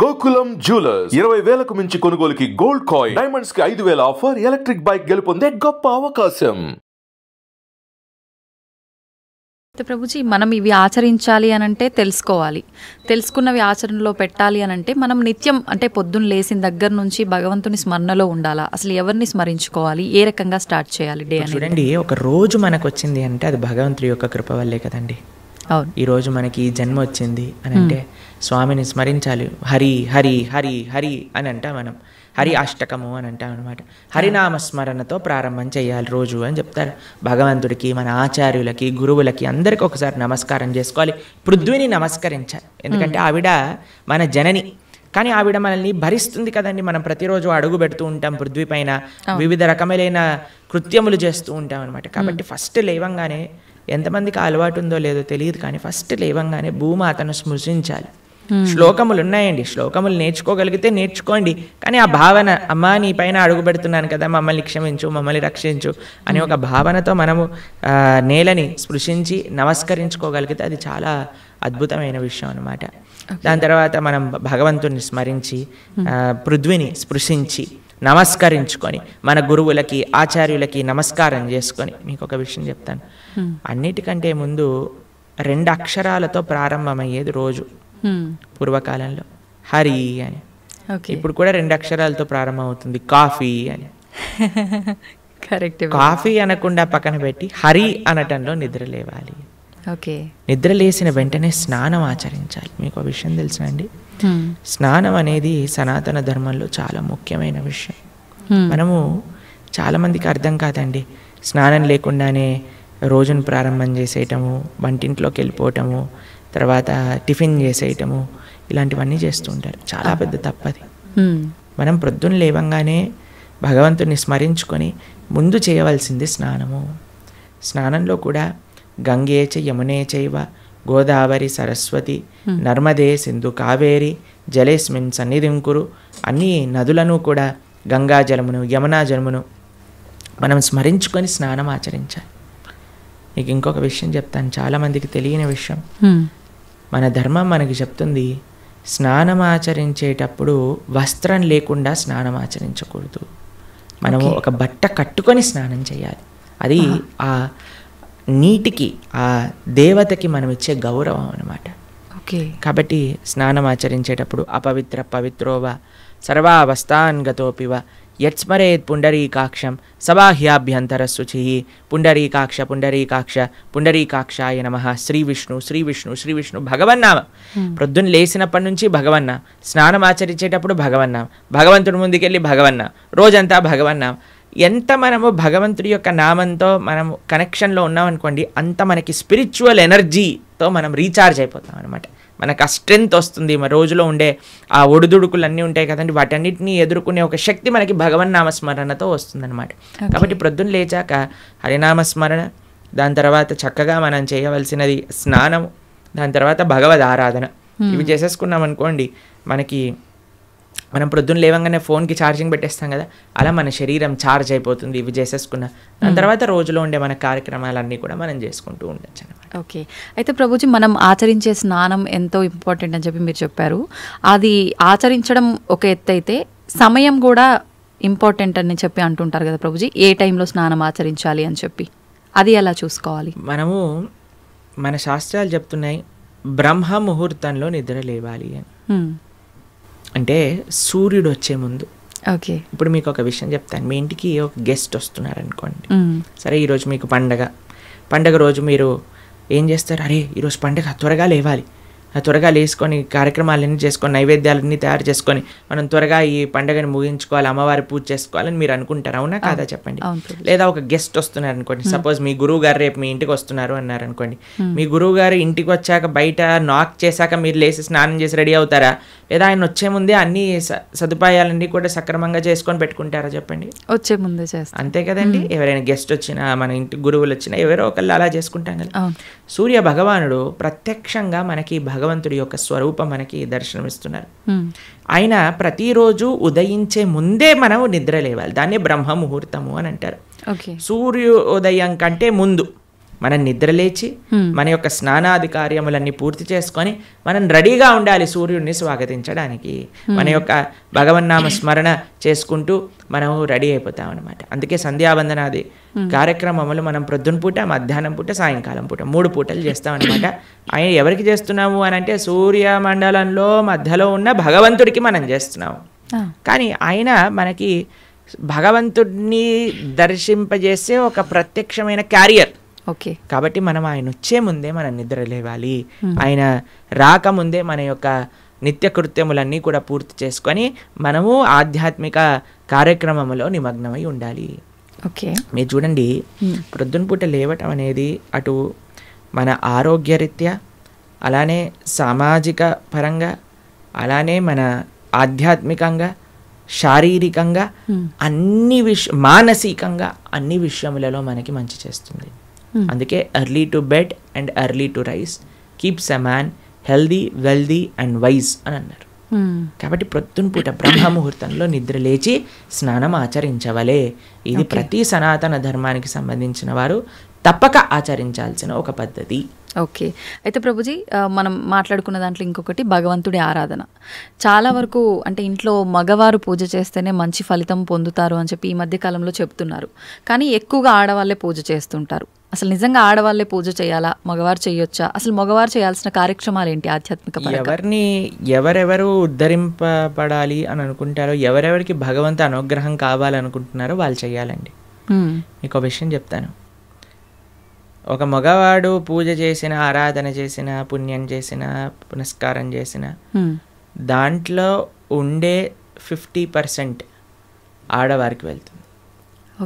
Gokulam jewellers 20,000కు మించి కొనుగోలుకి gold coin, diamonds కి 5,000 ఆఫర్, ఎలక్ట్రిక్ బైక్ గెలుపొందే గొప్ప అవకాశం. ప్రభుజీ, మనం ఇవి ఆచరించాలి అని అంటే తెలుసుకున్నవి ఆచరణలో పెట్టాలి అని అంటే మనం నిత్యం అంటే పొద్దున్న లేచిన దగ్గర నుంచి భగవంతుని స్మరణలో ఉండాలా? అసలు ఎవరిని స్మరించుకోవాలి? ఏ రకంగా స్టార్ట్ చేయాలి డే అని? చూడండి, ఒక రోజు మనకు వచ్చింది అంటే అది భగవంతుడి యొక్క కృప వల్లే కదండి. అవును, ఈరోజు మనకి ఈ జన్మ వచ్చింది అని అంటే స్వామిని స్మరించాలి. హరి హరి హరి హరి అని అంటాం మనం. హరి అష్టకము అని అంటాం అనమాట. హరినామస్మరణతో ప్రారంభం చేయాలి రోజు అని చెప్తారు. భగవంతుడికి, మన ఆచార్యులకి, గురువులకి అందరికీ ఒకసారి నమస్కారం చేసుకోవాలి. పృథ్వీని నమస్కరించాలి, ఎందుకంటే ఆవిడ మన జనని. కానీ ఆవిడ మనల్ని భరిస్తుంది కదండి. మనం ప్రతిరోజు అడుగు పెడుతూ ఉంటాం పృథ్వీ పైన, వివిధ రకములైన కృత్యములు చేస్తూ ఉంటాం అనమాట. కాబట్టి ఫస్ట్ లేవంగానే, ఎంతమందికి అలవాటు ఉందో లేదో తెలియదు కానీ ఫస్ట్ లేవంగానే భూమాతను స్మృశించాలి. శ్లోకములు ఉన్నాయండి, శ్లోకములు నేర్చుకోగలిగితే నేర్చుకోండి. కానీ ఆ భావన, అమ్మా నీ పైన అడుగు పెడుతున్నాను కదా, మమ్మల్ని క్షమించు, మమ్మల్ని రక్షించు అనే ఒక భావనతో మనము నేలని స్పృశించి నమస్కరించుకోగలిగితే అది చాలా అద్భుతమైన విషయం అనమాట. దాని తర్వాత మనం భగవంతుని స్మరించి పృథ్వీని స్పృశించి నమస్కరించుకొని మన గురువులకి, ఆచార్యులకి నమస్కారం చేసుకొని, మీకు ఒక విషయం చెప్తాను. అన్నిటికంటే ముందు 2 అక్షరాలతో ప్రారంభమయ్యేది రోజు పూర్వకాలంలో, హరి అని. ఇప్పుడు కూడా 2 అక్షరాలతో ప్రారంభం అవుతుంది, కాఫీ అని. కరెక్ట్. కాఫీ అనకుండా పక్కన పెట్టి హరి అనటంలో నిద్ర లేవాలి. ఓకే, నిద్ర లేసిన వెంటనే స్నానం ఆచరించాలి. మీకు ఒక విషయం తెలుసండి, స్నానం అనేది సనాతన ధర్మంలో చాలా ముఖ్యమైన విషయం. మనము చాలామందికి అర్థం కాదండి. స్నానం లేకుండానే రోజును ప్రారంభం చేసేయటము, వంటింట్లోకి వెళ్ళిపోవటము, తర్వాత టిఫిన్ చేసేయటము, ఇలాంటివన్నీ చేస్తూ ఉంటారు. చాలా పెద్ద తప్పది. మనం ప్రొద్దున లేవంగానే భగవంతుని స్మరించుకొని ముందు చేయవలసింది స్నానము. స్నానంలో కూడా గంగే చ యమునే చైవ గోదావరి సరస్వతి నర్మదే సింధు కావేరి జలేస్మిన్ సన్నిధిం కురు, అన్ని నదులను కూడా గంగా జలమును, యమునా జలమును మనం స్మరించుకొని స్నానం ఆచరించాలి. మీకు ఇంకొక విషయం చెప్తాను, చాలామందికి తెలియని విషయం. మన ధర్మం మనకి చెప్తుంది, స్నానం ఆచరించేటప్పుడు వస్త్రం లేకుండా స్నానం ఆచరించకూడదు. మనము ఒక బట్ట కట్టుకొని స్నానం చేయాలి. అది ఆ నీటికి, ఆ దేవతకి మనం ఇచ్చే గౌరవం అన్నమాట. కాబట్టి స్నానం ఆచరించేటప్పుడు అపవిత్ర పవిత్రోవ సర్వావస్థాన్ గతోపివ యత్స్మరేత్ పుండరీకాక్షం సబాహ్యాభ్యంతర శుచి. పుండరీకాక్ష పుండరీకాక్ష పుండరీకాక్షాయ నమః. శ్రీ విష్ణు శ్రీ విష్ణు శ్రీ విష్ణు భగవన్నామ. ప్రొద్దున లేచినప్పటి నుంచి భగవన్న, స్నానం ఆచరించేటప్పుడు భగవన్నాం, భగవంతుడి ముందుకెళ్ళి భగవన్నాం, రోజంతా భగవన్నాం. ఎంత మనము భగవంతుడి యొక్క నామంతో మనము కనెక్షన్లో ఉన్నామనుకోండి, అంత మనకి స్పిరిచువల్ ఎనర్జీతో మనం రీఛార్జ్ అయిపోతాం అనమాట. మనకు ఆ స్ట్రెంగ్త్ వస్తుంది. మన రోజులో ఉండే ఆ ఒడిదుడుకులు అన్నీ ఉంటాయి కదండి, వాటన్నిటిని ఎదుర్కొనే ఒక శక్తి మనకి భగవన్నామస్మరణతో వస్తుందన్నమాట. కాబట్టి ప్రొద్దున లేచాక హరినామస్మరణ, దాని తర్వాత చక్కగా మనం చేయవలసినది స్నానము, దాని తర్వాత భగవద్ ఆరాధన. ఇవి చేసేసుకున్నాం అనుకోండి, మనం ప్రొద్దున లేవంగానే ఫోన్కి ఛార్జింగ్ పెట్టేస్తాం కదా, అలా మన శరీరం ఛార్జ్ అయిపోతుంది ఇవి చేసేసుకున్న. దాని తర్వాత రోజులో ఉండే మన కార్యక్రమాలన్నీ కూడా మనం చేసుకుంటూ ఉండొచ్చు అనమాట. ఓకే, అయితే ప్రభుజీ, మనం ఆచరించే స్నానం ఎంతో ఇంపార్టెంట్ అని చెప్పి మీరు చెప్పారు. అది ఆచరించడం ఒక ఎత్తు అయితే సమయం కూడా ఇంపార్టెంట్ అని చెప్పి అంటుంటారు కదా ప్రభుజీ, ఏ టైంలో స్నానం ఆచరించాలి అని చెప్పి, అది ఎలా చూసుకోవాలి? మనము, మన శాస్త్రాలు చెప్తున్నాయి బ్రహ్మ ముహూర్తంలో నిద్ర లేవాలి అని. అంటే సూర్యుడు వచ్చే ముందు. ఓకే, ఇప్పుడు మీకు ఒక విషయం చెప్తాను. మీ ఇంటికి ఒక గెస్ట్ వస్తున్నారు అనుకోండి, సరే ఈరోజు మీకు పండగ రోజు మీరు ఏం చేస్తారు? అరే ఈరోజు పండగ, త్వరగా లేవాలి, త్వరగా లేసుకొని కార్యక్రమాలన్నీ చేసుకొని నైవేద్యాలన్నీ తయారు చేసుకొని మనం త్వరగా ఈ పండుగని ముగించుకోవాలి, అమ్మవారి పూజ చేసుకోవాలని మీరు అనుకుంటారు, అవునా కాదా చెప్పండి? లేదా ఒక గెస్ట్ వస్తున్నారు అనుకోండి, సపోజ్ మీ గురువు గారు రేపు మీ ఇంటికి వస్తున్నారు అన్నారు అనుకోండి. మీ గురువు గారు ఇంటికి వచ్చాక బయట నాక్ చేశాక మీరు లేచి స్నానం చేసి రెడీ అవుతారా? లేదా ఆయన వచ్చే ముందే అన్ని సదుపాయాలన్నీ కూడా సక్రమంగా చేసుకొని పెట్టుకుంటారా చెప్పండి? వచ్చే ముందే చేస్తారు, అంతే కదండి. ఎవరైనా గెస్ట్ వచ్చినా, మన ఇంటి గురువులు వచ్చినా ఎవరో ఒకళ్ళు అలా చేసుకుంటాం కదా. సూర్య భగవానుడు ప్రత్యక్షంగా మనకి భగవంతుడి యొక్క స్వరూపం మనకి దర్శనమిస్తున్నారు. ఆయన ప్రతిరోజు ఉదయించే ముందే మనం నిద్ర లేవాలి. దాన్ని బ్రహ్మ ముహూర్తము అని అంటారు. సూర్యోదయం కంటే ముందు మనం నిద్రలేచి మన యొక్క స్నానాది కార్యములన్నీ పూర్తి చేసుకొని మనం రెడీగా ఉండాలి సూర్యుడిని స్వాగతించడానికి. మన యొక్క భగవన్నామ స్మరణ చేసుకుంటూ మనం రెడీ అయిపోతాం అనమాట. అందుకే సంధ్యావందనాది కార్యక్రమములు మనం ప్రొద్దున పూట, మధ్యాహ్నం పూట, సాయంకాలం పూట 3 పూటలు చేస్తాం అనమాట. ఆయన ఎవరికి చేస్తున్నాము అని అంటే సూర్యమండలంలో మధ్యలో ఉన్న భగవంతుడికి మనం చేస్తున్నాము. కానీ ఆయన మనకి భగవంతుడిని దర్శింపజేసే ఒక ప్రత్యక్షమైన క్యారియర్. ఓకే, కాబట్టి మనం ఆయన వచ్చే ముందే మనం నిద్ర లేవాలి. ఆయన రాకముందే మన యొక్క నిత్య కృత్యములన్నీ కూడా పూర్తి చేసుకొని మనము ఆధ్యాత్మిక కార్యక్రమంలో నిమగ్నమై ఉండాలి. ఓకే, మీరు చూడండి, ప్రొద్దున పూట లేవటం అనేది అటు మన ఆరోగ్యరీత్యా, అలానే సామాజిక పరంగా, అలానే మన ఆధ్యాత్మికంగా, శారీరకంగా, అన్ని మానసికంగా అన్ని విషయములలో మనకి మంచి చేస్తుంది. అందుకే early to bed and early to rice keeps a man healthy, wealthy and wise అని అన్నారు. కాబట్టి ప్రొద్దున పూట బ్రహ్మముహూర్తంలో నిద్ర లేచి స్నానం ఆచరించవలే. ఇది ప్రతి సనాతన ధర్మానికి సంబంధించిన వారు తప్పక ఆచరించాల్సిన ఒక పద్ధతి. ఓకే, అయితే ప్రభుజీ మనం మాట్లాడుకున్న దాంట్లో ఇంకొకటి భగవంతుడి ఆరాధన. చాలా వరకు అంటే ఇంట్లో మగవారు పూజ చేస్తేనే మంచి ఫలితం పొందుతారు అని చెప్పి ఈ మధ్య కాలంలో చెప్తున్నారు. కానీ ఎక్కువగా ఆడవాళ్ళే పూజ చేస్తుంటారు. అసలు నిజంగా ఆడవాళ్ళే పూజ చేయాలా, మగవారు చేయొచ్చా? అసలు మగవారు చేయాల్సిన కార్యక్రమాలు ఏంటి ఆధ్యాత్మిక పరంగా? ఎవరిని ఎవరెవరు ఉద్ధరింపబడాలి అని అనుకుంటారో, ఎవరెవరికి భగవంతు అనుగ్రహం కావాలనుకుంటున్నారో వాళ్ళు చేయాలండి. మీకు విషయం చెప్తాను. ఒక మగవాడు పూజ చేసిన, ఆరాధన చేసిన, పుణ్యం చేసిన, పునస్కారం చేసిన దాంట్లో ఉండే 50% ఆడవారికి వెళ్తుంది.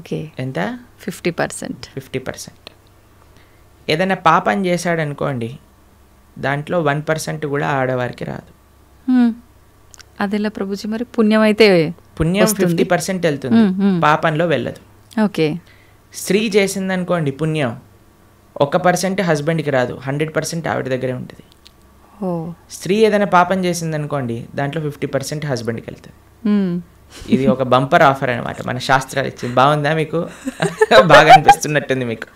ఓకే, ఎంత? 50%. 50%. ఏదైనా పాపం చేశాడు అనుకోండి, దాంట్లో 1% కూడా ఆడవారికి రాదు. అదెలా ప్రభుజీ? మరి పుణ్యం అయితే పుణ్యం 50% వెళ్తుంది, పాపంలో వెళ్ళదు. ఓకే, స్త్రీ చేసిందనుకోండి పుణ్యం 1% హస్బెండ్కి రాదు, 100% ఆవిడ దగ్గరే ఉంటుంది. స్త్రీ ఏదైనా పాపం చేసిందనుకోండి, దాంట్లో 50% హస్బెండ్కి వెళ్తుంది. ఇది ఒక బంపర్ ఆఫర్ అనమాట, మన శాస్త్రాలు ఇచ్చింది. బాగుందా మీకు? బాగా అనిపిస్తున్నట్టుంది మీకు.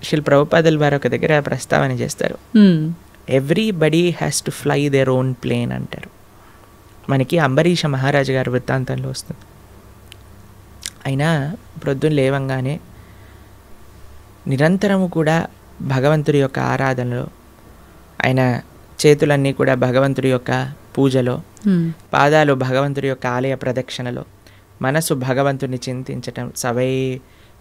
శిల్ ప్రభుపాదుల వారు ఒక దగ్గర ప్రస్తావన చేస్తారు, everybody has to fly their own plane అంటారు. మనకి అంబరీష మహారాజు గారి వృత్తాంతంలో వస్తుంది. అయినా ప్రొద్దున లేవంగానే నిరంతరము కూడా భగవంతుడి యొక్క ఆరాధనలో, ఆయన చేతులన్నీ కూడా భగవంతుడి యొక్క పూజలో, పాదాలు భగవంతుడి యొక్క ఆలయ ప్రదక్షిణలో, మనసు భగవంతుని చింతించటం. సవై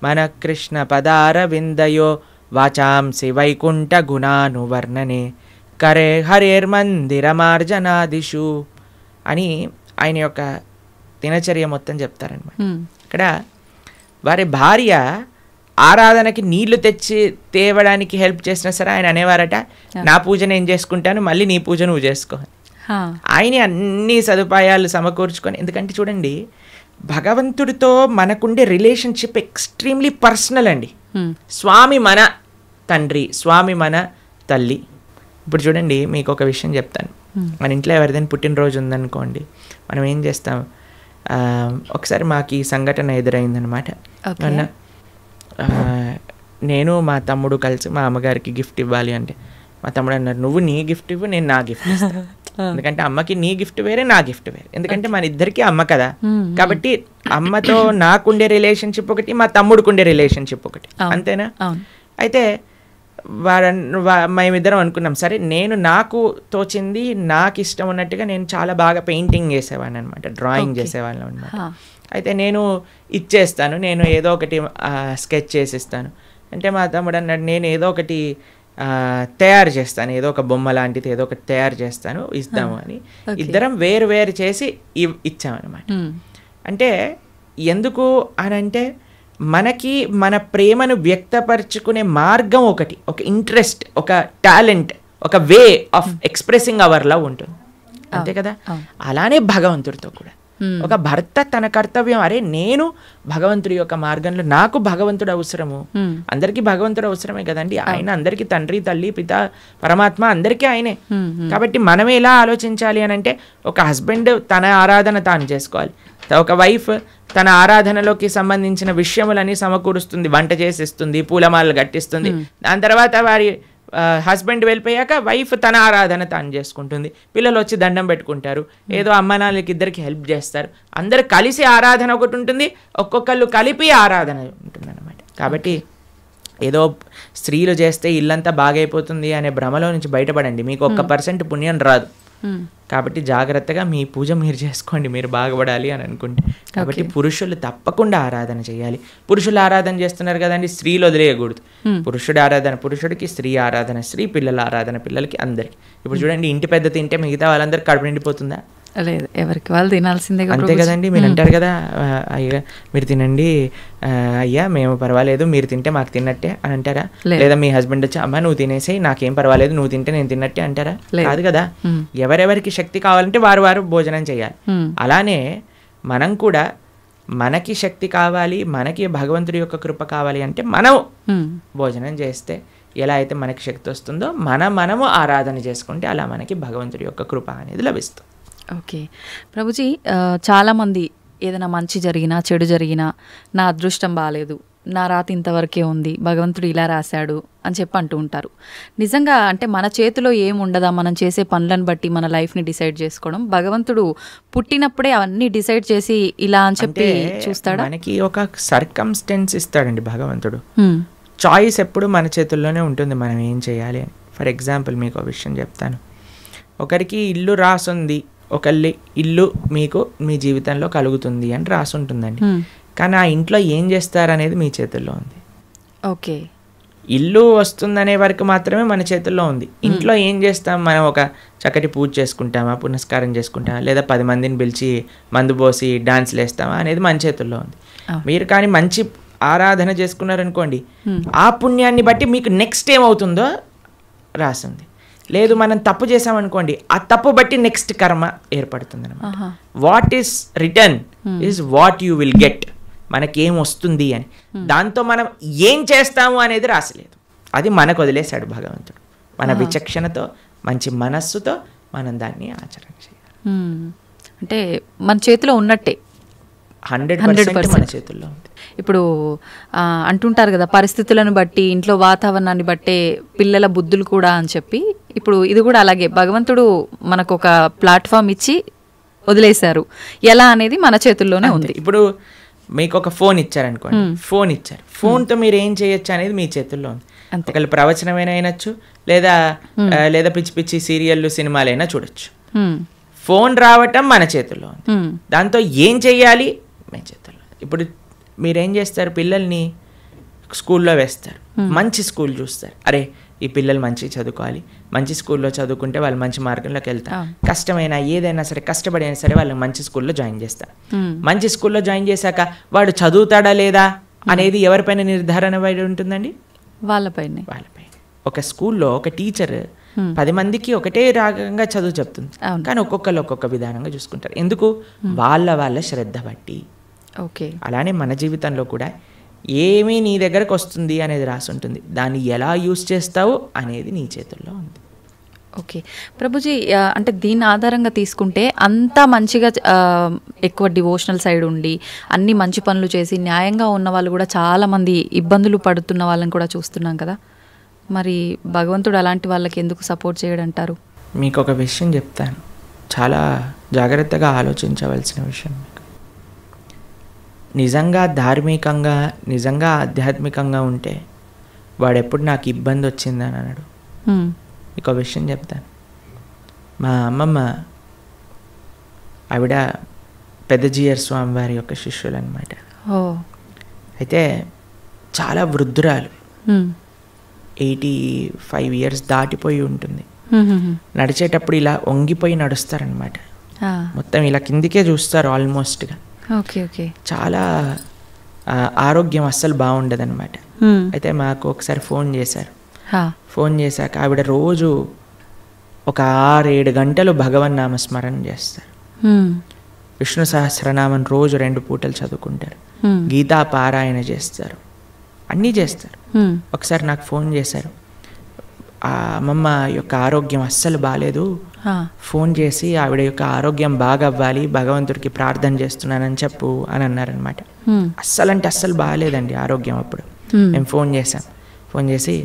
మన కృష్ణ పదార విందయో వాచాంసి వైకుంఠ గుణానువర్ణనే కరే హరేర్మందిరమార్జనాదిషు అని ఆయన యొక్క దినచర్య మొత్తం చెప్తారనమాట. ఇక్కడ వారి భార్య ఆరాధనకి నీళ్లు తెచ్చి తేవడానికి హెల్ప్ చేసినా సరే ఆయన అనేవారట, నా పూజ నేను చేసుకుంటాను, మళ్ళీ నీ పూజ నువ్వు చేసుకో. ఆయన అన్ని సదుపాయాలు సమకూర్చుకొని, ఎందుకంటే చూడండి భగవంతుడితో మనకుండే రిలేషన్షిప్ ఎక్స్ట్రీమ్లీ పర్సనల్ అండి. స్వామి మన తండ్రి, స్వామి మన తల్లి. ఇప్పుడు చూడండి మీకు ఒక విషయం చెప్తాను. మన ఇంట్లో ఎవరిదైనా పుట్టినరోజు ఉందనుకోండి, మనం ఏం చేస్తాం? ఒకసారి మాకు ఈ సంఘటన ఎదురైందనమాట. నేను మా తమ్ముడు కలిసి మా అమ్మగారికి గిఫ్ట్ ఇవ్వాలి అంటే, మా తమ్ముడు అన్నారు, నువ్వు నీ గిఫ్ట్ ఇవ్వు, నేను నా గిఫ్ట్ ఇస్తాను. ఎందుకంటే అమ్మకి నీ గిఫ్ట్ వేరే, నా గిఫ్ట్ వేరే. ఎందుకంటే మన ఇద్దరికి అమ్మ కదా, కాబట్టి అమ్మతో నాకుండే రిలేషన్షిప్ ఒకటి, మా తమ్ముడికి ఉండే రిలేషన్షిప్ ఒకటి, అంతేనా? అయితే మేమిద్దరం అనుకున్నాం, సరే నేను నాకు తోచింది నాకు ఇష్టం ఉన్నట్టుగా నేను చాలా బాగా పెయింటింగ్ చేసేవాడిని అనమాట, డ్రాయింగ్ చేసేవాళ్ళం అనమాట. అయితే నేను ఇచ్చేస్తాను, నేను ఏదో ఒకటి స్కెచ్ చేసిస్తాను అంటే మా తమ్ముడు అన్నాడు, నేను ఏదో ఒకటి తయారు చేస్తాను, ఏదో ఒక బొమ్మ లాంటిది ఏదో ఒకటి తయారు చేస్తాను, ఇస్తాము అని ఇద్దరం వేరు వేరు చేసి ఇచ్చామన్నమాట. అంటే ఎందుకు అని అంటే మనకి మన ప్రేమను వ్యక్తపరచుకునే మార్గం ఒకటి, ఒక ఇంట్రెస్ట్, ఒక టాలెంట్, ఒక way of expressing hour love ఉంటుంది, అంతే కదా. అలానే భగవంతుడితో కూడా ఒక భర్త తన కర్తవ్యం, అరే నేను భగవంతుడి యొక్క మార్గంలో, నాకు భగవంతుడు అవసరము, అందరికీ భగవంతుడు అవసరమే కదండి, ఆయన అందరికీ తండ్రి తల్లి పిత పరమాత్మ అందరికీ ఆయనే. కాబట్టి మనం ఎలా ఆలోచించాలి అని అంటే, ఒక హస్బెండ్ తన ఆరాధన తాను చేసుకోవాలి, ఒక వైఫ్ తన ఆరాధనలోకి సంబంధించిన విషయములని సమకూరుస్తుంది, వంట చేసిస్తుంది, పూలమాలలు కట్టిస్తుంది. దాని తర్వాత వారి హస్బెండ్ వెళ్ళిపోయాక వైఫ్ తన ఆరాధన తాను చేసుకుంటుంది, పిల్లలు వచ్చి దండం పెట్టుకుంటారు, ఏదో అమ్మ నాన్నలకి ఇద్దరికి హెల్ప్ చేస్తారు, అందరు కలిసి ఆరాధన ఒకటి ఉంటుంది, ఒక్కొక్కళ్ళు కలిపి ఆరాధన ఉంటుంది అన్నమాట. కాబట్టి ఏదో స్త్రీలు చేస్తే ఇల్లంతా బాగైపోతుంది అనే భ్రమలో నుంచి బయటపడండి, మీకు 1% పుణ్యం రాదు. కాబట్టి జాగ్రత్తగా మీ పూజ మీరు చేసుకోండి, మీరు బాగుపడాలి అని అనుకుంటే. కాబట్టి పురుషులు తప్పకుండా ఆరాధన చేయాలి. పురుషులు ఆరాధన చేస్తున్నారు కదండి, స్త్రీలు వదిలేయకూడదు. పురుషుడు ఆరాధన పురుషుడికి, స్త్రీ ఆరాధన స్త్రీ, పిల్లల ఆరాధన పిల్లలకి, అందరికి. ఇప్పుడు చూడండి, ఇంటి పెద్ద తింటే మిగతా వాళ్ళందరికీ కడుపు నిండిపోతుందా? లేదు, ఎవరికి వాళ్ళు తినాల్సిందే, అంతే కదండి. మీరు అంటారు కదా, అయ్యా మీరు తినండి, అయ్యా మేము పర్వాలేదు, మీరు తింటే మాకు తిన్నట్టే అని అంటారా? లేదా మీ హస్బెండ్ వచ్చి అమ్మ నువ్వు తినేసేయి, నాకేం పర్వాలేదు, నువ్వు తింటే నేను తిన్నట్టే అంటారా? కాదు కదా. ఎవరెవరికి శక్తి కావాలంటే వారు వారు భోజనం చేయాలి. అలానే మనం కూడా మనకి శక్తి కావాలి, మనకి భగవంతుడి యొక్క కృప కావాలి అంటే మనం భోజనం చేస్తే ఎలా అయితే మనకి శక్తి వస్తుందో మనము ఆరాధన చేసుకుంటే అలా మనకి భగవంతుడి యొక్క కృప అనేది లభిస్తుంది. ఓకే ప్రభుజీ, చాలామంది ఏదైనా మంచి జరిగినా చెడు జరిగినా నా అదృష్టం బాగాలేదు, నా రాత ఇంతవరకే ఉంది, భగవంతుడు ఇలా రాశాడు అని చెప్పి అంటూ ఉంటారు. నిజంగా అంటే మన చేతిలో ఏముండదా, మనం చేసే పనులను బట్టి మన లైఫ్ని డిసైడ్ చేసుకోవడం? భగవంతుడు పుట్టినప్పుడే అవన్నీ డిసైడ్ చేసి ఇలా అని చెప్పి చూస్తాడా? మనకి ఒక సర్కమ్స్టెన్స్ ఇస్తాడండి భగవంతుడు. చాయిస్ ఎప్పుడు మన చేతుల్లోనే ఉంటుంది, మనం ఏం చేయాలి అని. ఫర్ ఎగ్జాంపుల్ మీకు ఒక విషయం చెప్తాను. ఒకరికి ఇల్లు రాసుంది, ఒకళ్ళ ఇల్లు మీకు మీ జీవితంలో కలుగుతుంది అని రాసుంటుందండి, కానీ ఆ ఇంట్లో ఏం చేస్తారనేది మీ చేతుల్లో ఉంది. ఓకే, ఇల్లు వస్తుందనే వరకు మాత్రమే మన చేతుల్లో ఉంది. ఇంట్లో ఏం చేస్తాం, మనం ఒక చక్కటి పూజ చేసుకుంటామా, పునస్కారం చేసుకుంటామా, లేదా 10 మందిని పిలిచి మందు పోసి డాన్స్లు వేస్తామా అనేది మన చేతుల్లో ఉంది. మీరు కానీ మంచి ఆరాధన చేసుకున్నారనుకోండి, ఆ పుణ్యాన్ని బట్టి మీకు నెక్స్ట్ ఏమవుతుందో రాసింది. లేదు మనం తప్పు చేసామనుకోండి, ఆ తప్పు బట్టి నెక్స్ట్ కర్మ ఏర్పడుతుంది అనమాట. What is return is what you will get. మనకేం వస్తుంది అని, దాంతో మనం ఏం చేస్తాము అనేది రాసలేదు, అది మనకు వదిలేశాడు భగవంతుడు. మన విచక్షణతో మంచి మనస్సుతో మనం దాన్ని ఆచరణ చేయాలి. అంటే మన చేతిలో ఉన్నట్టే, 100% మన చేతుల్లో ఉంది. ఇప్పుడు అంటుంటారు కదా, పరిస్థితులను బట్టి ఇంట్లో వాతావరణాన్ని బట్టే పిల్లల బుద్ధులు కూడా అని చెప్పి, ఇప్పుడు ఇది కూడా అలాగే భగవంతుడు మనకు ఒక ప్లాట్ఫామ్ ఇచ్చి వదిలేశారు, ఎలా అనేది మన చేతుల్లోనే ఉంది. ఇప్పుడు మీకు ఒక ఫోన్ ఇచ్చారనుకోండి, ఫోన్ ఇచ్చారు, ఫోన్తో మీరు ఏం చేయొచ్చు అనేది మీ చేతుల్లో ఉంది. ఒకళ్ళు ప్రవచనమైనా అయినచ్చు, లేదా పిచ్చి పిచ్చి సీరియళ్ళు సినిమాలైనా చూడొచ్చు. ఫోన్ రావటం మన చేతుల్లో ఉంది, దాంతో ఏం చెయ్యాలి మీ చేతుల్లో. ఇప్పుడు మీరేం చేస్తారు, పిల్లల్ని స్కూల్లో వేస్తారు, మంచి స్కూల్ చూస్తారు, అరే ఈ పిల్లలు మంచి చదువుకోవాలి, మంచి స్కూల్లో చదువుకుంటే వాళ్ళు మంచి మార్గంలోకి వెళ్తారు, కష్టమైనా ఏదైనా సరే కష్టపడైనా సరే వాళ్ళని మంచి స్కూల్లో జాయిన్ చేస్తారు. మంచి స్కూల్లో జాయిన్ చేశాక వాడు చదువుతాడా లేదా అనేది ఎవరిపైన నిర్ధారణ పడి ఉంటుందండి? వాళ్ళపైన. ఒక స్కూల్లో ఒక టీచర్ 10 మందికి ఒకటే రకంగా చదువు చెప్తుంది, కానీ ఒక్కొక్కరు ఒక్కొక్క విధానంగా చూసుకుంటారు. ఎందుకు? వాళ్ళ శ్రద్ధ బట్టి. ఓకే, అలానే మన జీవితంలో కూడా ఏమీ నీ దగ్గరకు వస్తుంది అనేది రాసి ఉంటుంది, దాన్ని ఎలా యూస్ చేస్తావు అనేది నీ చేతుల్లో ఉంది. ఓకే ప్రభుజీ, అంటే దీని ఆధారంగా తీసుకుంటే అంతా మంచిగా ఎక్కువ డివోషనల్ సైడ్ ఉండి అన్ని మంచి పనులు చేసి న్యాయంగా ఉన్న వాళ్ళు కూడా చాలామంది ఇబ్బందులు పడుతున్న వాళ్ళని కూడా చూస్తున్నాం కదా, మరి భగవంతుడు అలాంటి వాళ్ళకి ఎందుకు సపోర్ట్ చేయడంటారు? మీకు ఒక విషయం చెప్తాను, చాలా జాగ్రత్తగా ఆలోచించవలసిన విషయం. నిజంగా ధార్మికంగా, నిజంగా ఆధ్యాత్మికంగా ఉంటే వాడెప్పుడు నాకు ఇబ్బంది వచ్చిందని అన్నాడు. మీకు ఒక విషయం చెప్తాను. మా అమ్మమ్మ ఆవిడ పెద్దజీయర్ స్వామి వారి యొక్క శిష్యులు అనమాట. అయితే చాలా వృద్ధురాలు, 85 years దాటిపోయి ఉంటుంది. నడిచేటప్పుడు ఇలా వంగిపోయి నడుస్తారనమాట, మొత్తం ఇలా కిందికే చూస్తారు ఆల్మోస్ట్గా. చాలా ఆరోగ్యం అస్సలు బాగుండదన్నమాట. అయితే మాకు ఒకసారి ఫోన్ చేశారు. ఫోన్ చేశాక ఆవిడ రోజు ఒక 6-7 గంటలు భగవన్నామ స్మరణ చేస్తారు. విష్ణు సహస్రనామం రోజు 2 పూటలు చదువుకుంటారు, గీతా పారాయణ చేస్తారు, అన్నీ చేస్తారు. ఒకసారి నాకు ఫోన్ చేశారు, ఆ అమ్మమ్మ యొక్క ఆరోగ్యం అస్సలు బాగాలేదు, ఫోన్ చేసి ఆవిడ యొక్క ఆరోగ్యం బాగా అవ్వాలి, భగవంతుడికి ప్రార్థన చేస్తున్నానని చెప్పు అని అన్నారనమాట. అస్సలు అంటే అస్సలు బాగాలేదండి ఆరోగ్యం. అప్పుడు మేము ఫోన్ చేసాం, ఫోన్ చేసి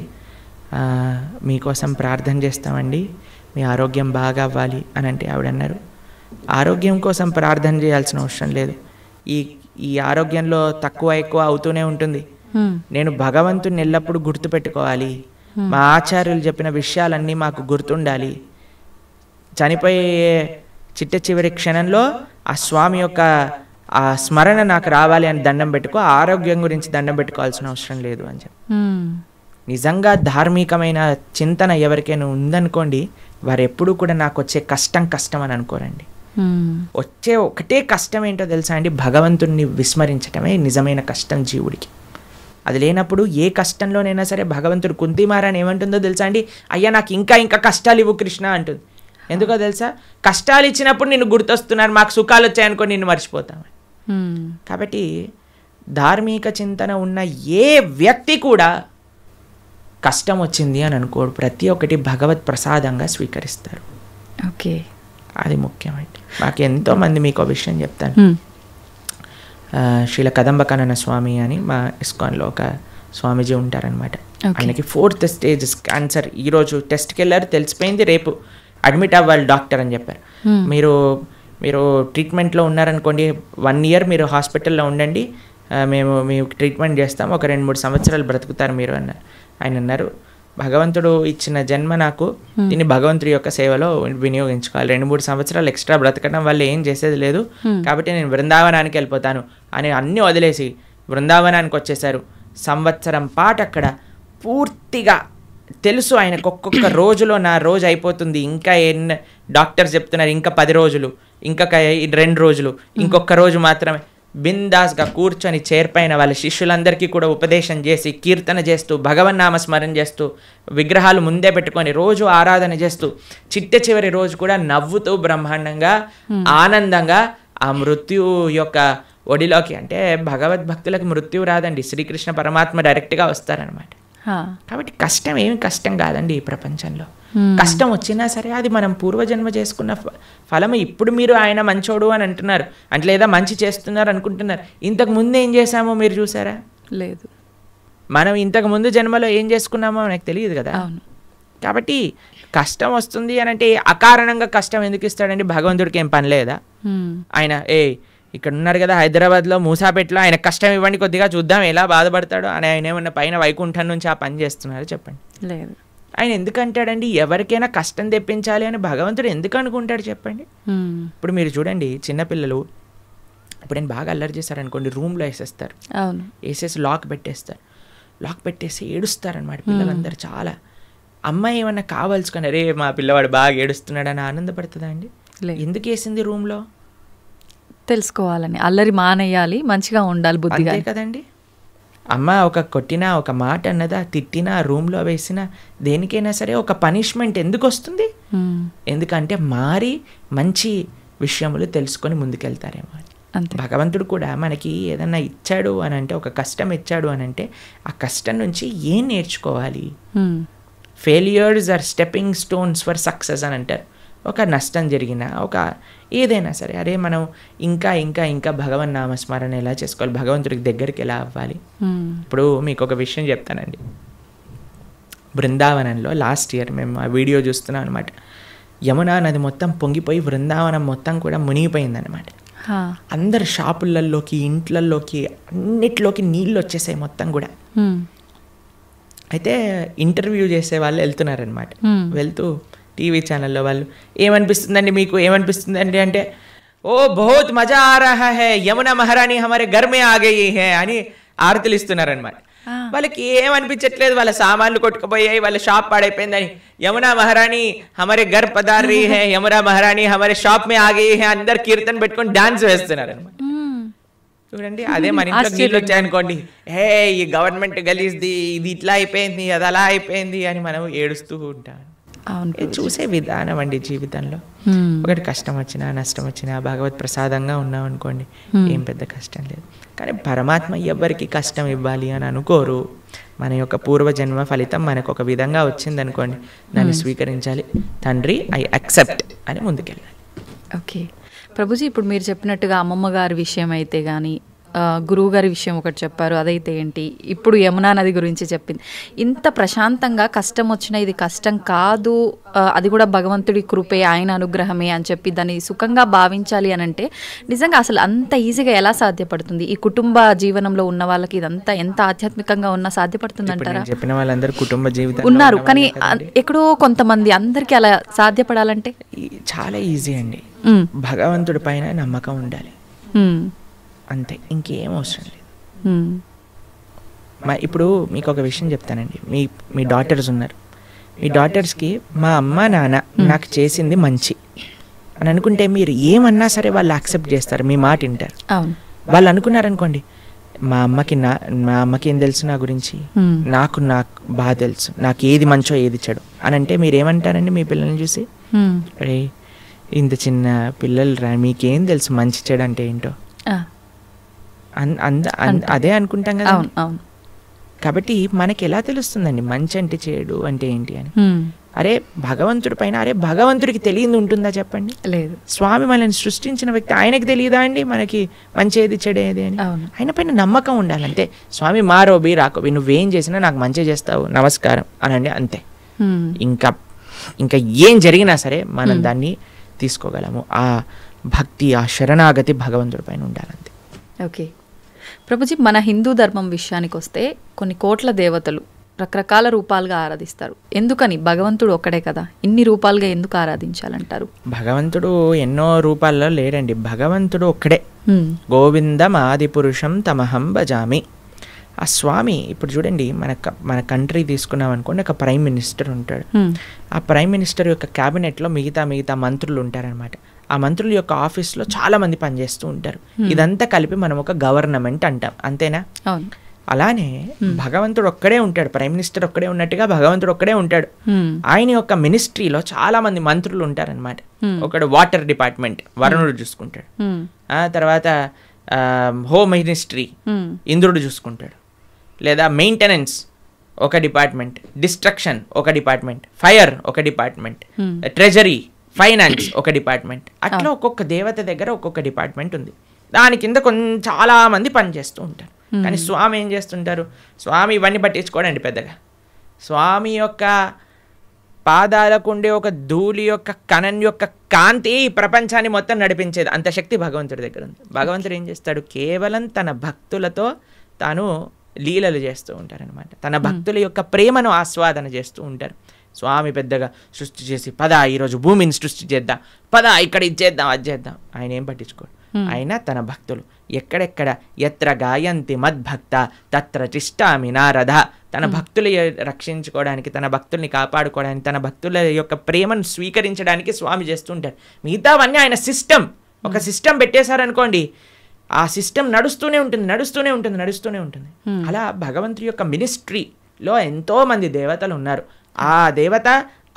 మీకోసం ప్రార్థన చేస్తామండి, మీ ఆరోగ్యం బాగా అవ్వాలి అని అంటే ఆవిడ అన్నారు, ఆరోగ్యం కోసం ప్రార్థన చేయాల్సిన అవసరం లేదు, ఈ ఆరోగ్యంలో తక్కువ ఎక్కువ అవుతూనే ఉంటుంది, నేను భగవంతుని ఎల్లప్పుడూ గుర్తుపెట్టుకోవాలి, మా ఆచార్యులు చెప్పిన విషయాలన్నీ మాకు గుర్తుండాలి, చనిపోయే చిట్ట చివరి క్షణంలో ఆ స్వామి యొక్క ఆ స్మరణ నాకు రావాలి అని దండం పెట్టుకో, ఆరోగ్యం గురించి దండం పెట్టుకోవాల్సిన అవసరం లేదు అని చెప్పి. నిజంగా ధార్మికమైన చింతన ఎవరికైనా ఉందనుకోండి, వారు ఎప్పుడూ కూడా నాకు వచ్చే కష్టం అని అనుకోరండి. వచ్చే ఒకటే కష్టం ఏంటో తెలుసా అండి, భగవంతుణ్ణి విస్మరించటమే నిజమైన కష్టం జీవుడికి. అది లేనప్పుడు ఏ కష్టంలోనైనా సరే భగవంతుడు కుంతిమారాని ఏమంటుందో తెలుసా అండి, అయ్యా నాకు ఇంకా కష్టాలు ఇవ్వు కృష్ణ అంటుంది. ఎందుకో తెలుసా, కష్టాలు ఇచ్చినప్పుడు నిన్ను గుర్తొస్తున్నారు, మాకు సుఖాలు వచ్చాయనుకో నిన్ను మర్చిపోతాం. కాబట్టి ధార్మిక చింతన ఉన్న ఏ వ్యక్తి కూడా కష్టం వచ్చింది అని అనుకోడు, ప్రతి ఒక్కటి భగవత్ ప్రసాదంగా స్వీకరిస్తారు. ఓకే, అది ముఖ్యమండి. నాకు ఎంతోమంది మీకు విషయం చెప్తాను. శ్రీల కదంబకానన స్వామి అని మా ఇస్కాన్లో ఒక స్వామీజీ ఉంటారనమాట. ఆయనకి 4th స్టేజ్ క్యాన్సర్. ఈరోజు టెస్ట్కి వెళ్ళారు, తెలిసిపోయింది, రేపు అడ్మిట్ అవ్వాలి డాక్టర్ అని చెప్పారు. మీరు ట్రీట్మెంట్లో ఉన్నారనుకోండి, 1 year మీరు హాస్పిటల్లో ఉండండి, మేము మీకు ట్రీట్మెంట్ చేస్తాం, ఒక 2-3 సంవత్సరాలు బ్రతుకుతారు మీరు అన్నారు. ఆయన అన్నారు, భగవంతుడు ఇచ్చిన జన్మ నాకు, దీన్ని భగవంతుడి యొక్క సేవలో వినియోగించుకోవాలి, 2-3 సంవత్సరాలు ఎక్స్ట్రా బ్రతకడం వల్ల ఏం చేసేది లేదు, కాబట్టి నేను బృందావనానికి వెళ్ళిపోతాను అని అన్నీ వదిలేసి బృందావనానికి వచ్చేసారు. సంవత్సరం పాటు అక్కడ పూర్తిగా తెలుసు ఆయనకు, ఒక్కొక్క రోజులో నా రోజు అయిపోతుంది, ఇంకా డాక్టర్స్ చెప్తున్నారు ఇంకా 10 రోజులు, ఇంకా 2 రోజులు, ఇంకొక రోజు మాత్రమే. బిందాస్గా కూర్చొని చేర్పైన వాళ్ళ శిష్యులందరికీ కూడా ఉపదేశం చేసి, కీర్తన చేస్తూ, భగవన్నామ స్మరణ చేస్తూ, విగ్రహాలు ముందే పెట్టుకొని రోజు ఆరాధన చేస్తూ, చివరి రోజు కూడా నవ్వుతూ బ్రహ్మాండంగా ఆనందంగా ఆ మృత్యు యొక్క ఒడిలోకి, అంటే భగవద్భక్తులకు మృత్యు రాదండి, శ్రీకృష్ణ పరమాత్మ డైరెక్ట్గా వస్తారనమాట. కాబట్టి కష్టం ఏమి కష్టం కాదండి ఈ ప్రపంచంలో. కష్టం వచ్చినా సరే అది మనం పూర్వజన్మ చేసుకున్న ఫలము. ఇప్పుడు మీరు ఆయన మంచోడు అని అంటున్నారు అంటే, లేదా మంచి చేస్తున్నారు అనుకుంటున్నారు, ఇంతకు ముందు ఏం చేశామో మీరు చూసారా? లేదు. మనం ఇంతకు ముందు జన్మలో ఏం చేసుకున్నామో మనకు తెలియదు కదా. కాబట్టి కష్టం వస్తుంది అని అంటే అకారణంగా కష్టం ఎందుకు ఇస్తాడండి? భగవంతుడికి ఏం పని లేదా? ఆయన ఇక్కడ ఉన్నారు కదా హైదరాబాద్లో మూసాపేటలో, ఆయన కష్టం ఇవ్వండి కొద్దిగా చూద్దాం ఎలా బాధపడతాడో అని ఆయన ఏమన్నా పైన వైకుంఠం నుంచి ఆ పని చేస్తున్నారు చెప్పండి? లేదు. ఆయన ఎందుకు అంటాడండి ఎవరికైనా కష్టం తెప్పించాలి అని భగవంతుడు ఎందుకు అనుకుంటాడు చెప్పండి? ఇప్పుడు మీరు చూడండి, చిన్నపిల్లలు ఇప్పుడు నేను బాగా అల్లరి చేశారనుకోండి, రూమ్లో వేసేస్తారు, వేసేసి లాక్ పెట్టేస్తారు, లాక్ పెట్టేసి ఏడుస్తారనమాట పిల్లలందరూ చాలా. అమ్మాయి ఏమన్నా కావాల్సుకొని రే మా పిల్లవాడు బాగా ఏడుస్తున్నాడు అని ఆనందపడుతుందా అండి? ఎందుకు వేసింది రూమ్లో? తెలుసుకోవాలని, అల్లరి మానేయాలి, మంచిగా ఉండాలి బుద్ధిగా కదండి. అమ్మ ఒక కొట్టినా, ఒక మాట అన్నదా, తిట్టినా, రూమ్లో వేసినా, దేనికైనా సరే ఒక పనిష్మెంట్ ఎందుకు వస్తుంది? ఎందుకంటే మారి మంచి విషయములు తెలుసుకొని ముందుకెళ్తారేమో. భగవంతుడు కూడా మనకి ఏదన్నా ఇచ్చాడు అని అంటే, ఒక కష్టం ఇచ్చాడు అని అంటే, ఆ కష్టం నుంచి ఏం నేర్చుకోవాలి? Failures are stepping stones for success అని అంటారు. ఒక నష్టం జరిగినా, ఒక ఏదైనా సరే, అరే మనం ఇంకా ఇంకా ఇంకా భగవన్ నామస్మరణ ఎలా చేసుకోవాలి, భగవంతుడికి దగ్గరికి ఎలా అవ్వాలి. ఇప్పుడు మీకు ఒక విషయం చెప్తానండి. బృందావనంలో లాస్ట్ ఇయర్ మేము ఆ వీడియో చూస్తున్నాం అనమాట. యమునా నది మొత్తం పొంగిపోయి బృందావనం మొత్తం కూడా మునిగిపోయిందనమాట. అందరు షాపులలోకి, ఇంట్లలోకి, అన్నిట్లోకి నీళ్ళు వచ్చేసాయి మొత్తం కూడా. అయితే ఇంటర్వ్యూ చేసే వాళ్ళు వెళ్తున్నారనమాట. వెళ్తూ టీవీ ఛానల్లో వాళ్ళు ఏమనిపిస్తుందండి మీకు, ఏమనిపిస్తుందండి అంటే, ఓ బహుత్ మజా ఆ రహా హై, యమునా మహారాణి హమారే ఘర్ మే ఆ గయి హై అని ఆరతులు ఇస్తున్నారనమాట. వాళ్ళకి ఏమనిపించట్లేదు, వాళ్ళ సామాన్లు కొట్టుకుపోయాయి, వాళ్ళ షాప్ పాడైపోయిందని, యమునా మహారాణి హమారే ఘర్ పధార్ రహీ హై, యమునా మహారాణి హమారే షాప్ మే ఆ గయి హై, అందరు కీర్తన పెట్టుకొని డాన్స్ వేస్తున్నారు అనమాట. చూడండి, అదే మన ఇంట్లో నీళ్ళు వచ్చాయనుకోండి, ఈ గవర్నమెంట్ గలీజ్ది, ఇది ఇట్లా అయిపోయింది, అది అలా అయిపోయింది అని మనం ఏడుస్తూ ఉంటాం. చూసే విధానం అండి జీవితంలో. ఒకటి కష్టం వచ్చినా నష్టం వచ్చినా భగవత్ ప్రసాదంగా ఉన్నాం అనుకోండి, ఏం పెద్ద కష్టం లేదు. కానీ పరమాత్మ ఎవరికి కష్టం ఇవ్వాలి అని అనుకోరు. మన యొక్క పూర్వజన్మ ఫలితం మనకు ఒక విధంగా వచ్చిందనుకోండి, దాన్ని స్వీకరించాలి. తండ్రి ఐ అక్సెప్ట్ అని ముందుకెళ్ళాలి. ఓకే ప్రభుజీ, ఇప్పుడు మీరు చెప్పినట్టుగా అమ్మమ్మ గారి విషయం అయితే కానీ, గురువు గారి విషయం ఒకటి చెప్పారు, అదైతే ఏంటి, ఇప్పుడు యమునా నది గురించి చెప్పింది. ఇంత ప్రశాంతంగా కష్టం వచ్చినా ఇది కష్టం కాదు, అది కూడా భగవంతుడి కృపే, ఆయన అనుగ్రహమే అని చెప్పి దాన్ని సుఖంగా భావించాలి అని అంటే నిజంగా అసలు అంత ఈజీగా ఎలా సాధ్యపడుతుంది? ఈ కుటుంబ జీవనంలో ఉన్న వాళ్ళకి ఇదంతా ఎంత ఆధ్యాత్మికంగా ఉన్నా సాధ్యపడుతుంది అంటారా? చెప్పిన వాళ్ళందరూ కుటుంబ జీవితం ఉన్నారు, కానీ ఎక్కడో కొంతమంది, అందరికీ అలా సాధ్యపడాలంటే చాలా ఈజీ అండి. భగవంతుడి పైన నమ్మకం ఉండాలి, అంతే, ఇంకేం అవసరం లేదు. ఇప్పుడు మీకు ఒక విషయం చెప్తానండి. మీ డాటర్స్ ఉన్నారు, మీ డాటర్స్కి మా అమ్మ నాన్న నాకు చేసింది మంచి అని అనుకుంటే మీరు ఏమన్నా సరే వాళ్ళు యాక్సెప్ట్ చేస్తారు, మీ మాట వింటారు. వాళ్ళు అనుకున్నారనుకోండి, మా అమ్మకి ఏం తెలుసు నా గురించి, నాకు బాగా తెలుసు, నాకు ఏది మంచో ఏది చెడు అని అంటే మీరు ఏమంటారండి మీ పిల్లల్ని చూసి? అరే ఇంత చిన్న పిల్లలు రా, మీకేం తెలుసు మంచి చెడు అంటే ఏంటో, అదే అనుకుంటాం కదా. కాబట్టి మనకి ఎలా తెలుస్తుందండి మంచి అంటే చెడు అంటే ఏంటి అని? అరే భగవంతుడి పైన, అరే భగవంతుడికి తెలియదు ఉంటుందా చెప్పండి? లేదు. స్వామి మనల్ని సృష్టించిన వ్యక్తి, ఆయనకి తెలియదా అండి మనకి మంచేది చెడేది అని? ఆయన పైన నమ్మకం ఉండాలంతే. స్వామి మారోబి రాకోబి, నువ్వేం చేసినా నాకు మంచి చేస్తావు, నమస్కారం అనండి, అంతే. ఇంకా ఏం జరిగినా సరే మనం దాన్ని తీసుకోగలము. ఆ భక్తి, ఆ శరణాగతి భగవంతుడి పైన ఉండాలంతే. ఓకే ప్రభుజీ, మన హిందూ ధర్మం విషయానికి వస్తే కొన్ని కోట్ల దేవతలు రకరకాల రూపాలుగా ఆరాధిస్తారు. ఎందుకని? భగవంతుడు ఒక్కడే కదా, ఇన్ని రూపాలుగా ఎందుకు ఆరాధించాలంటారు? భగవంతుడు ఎన్నో రూపాల్లో లేడండి, భగవంతుడు ఒక్కడే. గోవిందం ఆది పురుషం తమహం భజామి. ఆ స్వామి ఇప్పుడు చూడండి, మన కంట్రీ తీసుకున్నాం అనుకోండి, ఒక ప్రైమ్ మినిస్టర్ ఉంటాడు. ఆ ప్రైమ్ మినిస్టర్ యొక్క క్యాబినెట్లో మిగతా మంత్రులు ఉంటారనమాట. ఆ మంత్రుల యొక్క ఆఫీస్లో చాలా మంది పనిచేస్తూ ఉంటారు. ఇదంతా కలిపి మనం ఒక గవర్నమెంట్ అంటాం, అంతేనా? అలానే భగవంతుడు ఒక్కడే ఉంటాడు, ప్రైమ్ మినిస్టర్ ఒక్కడే ఉన్నట్టుగా భగవంతుడు ఒక్కడే ఉంటాడు. ఆయన యొక్క మినిస్ట్రీలో చాలా మంది మంత్రులు ఉంటారనమాట. ఒకడు వాటర్ డిపార్ట్మెంట్, వరుణుడు చూసుకుంటాడు. తర్వాత హోమ్ మినిస్ట్రీ ఇంద్రుడు చూసుకుంటాడు. లేదా మెయింటెనెన్స్ ఒక డిపార్ట్మెంట్, డిస్ట్రక్షన్ ఒక డిపార్ట్మెంట్, ఫైర్ ఒక డిపార్ట్మెంట్, ట్రెజరీ, ఫైనాన్స్ ఒక డిపార్ట్మెంట్. అట్లా ఒక్కొక్క దేవత దగ్గర ఒక్కొక్క డిపార్ట్మెంట్ ఉంది. దాని కింద చాలా మంది పనిచేస్తూ ఉంటారు. కానీ స్వామి ఏం చేస్తుంటారు? స్వామి ఇవన్నీ పట్టించుకోడండి పెద్దగా. స్వామి యొక్క పాదాలకు ఉండే ఒక ధూళి యొక్క కణం యొక్క కాంతి ప్రపంచాన్ని మొత్తం నడిపించేది, అంత శక్తి భగవంతుడి దగ్గర ఉంది. భగవంతుడు ఏం చేస్తాడు? కేవలం తన భక్తులతో తాను లీలలు చేస్తూ ఉంటారనమాట. తన భక్తుల యొక్క ప్రేమను ఆస్వాదన చేస్తూ ఉంటారు. స్వామి పెద్దగా సృష్టి చేసి పద ఈరోజు భూమిని సృష్టి చేద్దాం, పద ఇక్కడ ఇది చేద్దాం అది చేద్దాం, ఆయన ఏం పట్టించుకోడు. ఆయన తన భక్తులు ఎక్కడెక్కడ ఎత్ర గాయంతి మద్భక్త తత్ర తిష్టామి నారద, తన భక్తులు రక్షించుకోవడానికి, తన భక్తుల్ని కాపాడుకోవడానికి, తన భక్తుల యొక్క ప్రేమను స్వీకరించడానికి స్వామి చేస్తుంటారు. మిగతావన్నీ ఆయన సిస్టమ్, ఒక సిస్టమ్ పెట్టేశారనుకోండి, ఆ సిస్టమ్ నడుస్తూనే ఉంటుంది. అలా భగవంతుడి యొక్క మినిస్ట్రీలో ఎంతో మంది దేవతలు ఉన్నారు. ఆ దేవత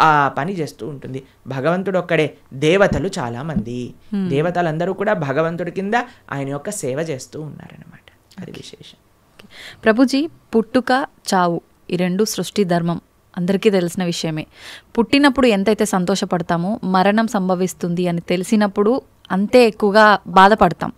ఆ పని చేస్తూ ఉంటుంది. భగవంతుడు ఒక్కడే, దేవతలు చాలా మంది. దేవతలందరూ కూడా భగవంతుడి కింద ఆయన యొక్క సేవ చేస్తూ ఉన్నారనమాట. అది విశేషం. ప్రభుజీ, పుట్టుక చావు ఈ రెండు సృష్టి ధర్మం అందరికీ తెలిసిన విషయమే. పుట్టినప్పుడు ఎంతైతే సంతోషపడతామో మరణం సంభవిస్తుంది అని తెలిసినప్పుడు అంతే ఎక్కువగా బాధపడతాం.